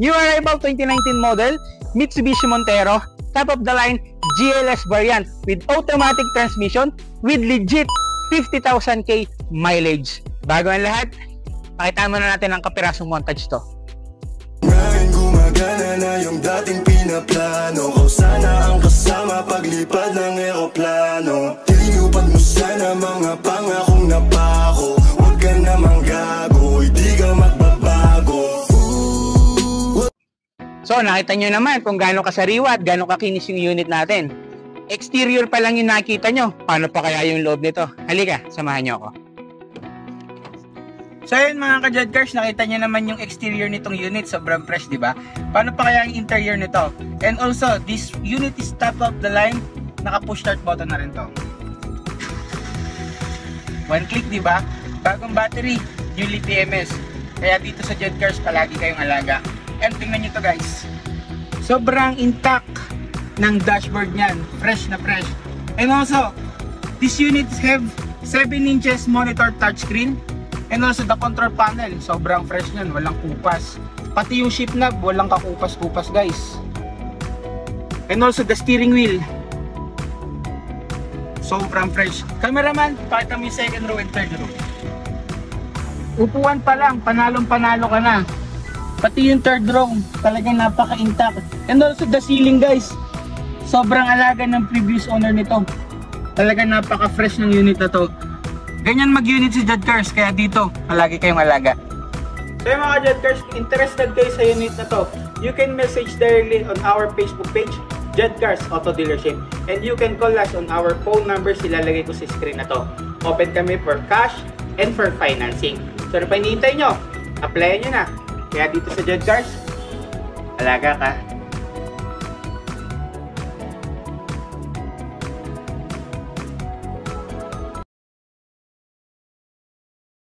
New arrival 2019 model, Mitsubishi Montero, top of the line GLS variant with automatic transmission with legit 50,000k mileage. Bago ang lahat, pakita muna natin ang kapirasong montage to. Ngayon gumagana na yung dating pinaplano ko, sana ang kasama paglipad ng eroplano. Tinupad mo sana mga pangakong napako. Huwag ka namang gago, hindi ka magbabago. So nakita nyo naman kung gaano kasariwa at gaano kakinis yung unit natin. Exterior pa lang yung nakita nyo, paano pa kaya yung loob nito? Halika, samahan nyo ako. So yun mga ka-Jed Cars, nakita nyo naman yung exterior nitong unit, sobrang fresh, di ba? Paano pa kaya yung interior nito? And also, this unit is top of the line, naka-push start button na rin to. One click, di ba? Bagong battery, newly PMS. Kaya dito sa Jed Cars, palagi kayong alaga. And tingnan nyo to guys, sobrang intact ng dashboard niyan, fresh na fresh. And also, this unit have 7 inches monitor touchscreen. And also the control panel, sobrang fresh niyan, walang kupas. Pati yung shift knob, walang kakupas-kupas guys. And also the steering wheel, sobrang fresh. Cameraman, pakita mo yung second row and third row. Upuan pa lang, panalong-panalo ka na. Pati yung third row, talagang napaka-intact. And also the ceiling guys, sobrang alaga ng previous owner nito. Talagang napaka-fresh ng unit na to. Ganyan mag-unit si Jed Cars, kaya dito, palagi kayong alaga. So mga Jed Cars, interested kayo sa unit na to, you can message directly on our Facebook page, Jed Cars Auto Dealership. And you can call us on our phone numbers, ilalagay ko sa screen na to. Open kami for cash and for financing. So ano pa hinihintay nyo? Applyan nyo na. Kaya dito sa Jed Cars, alaga ka.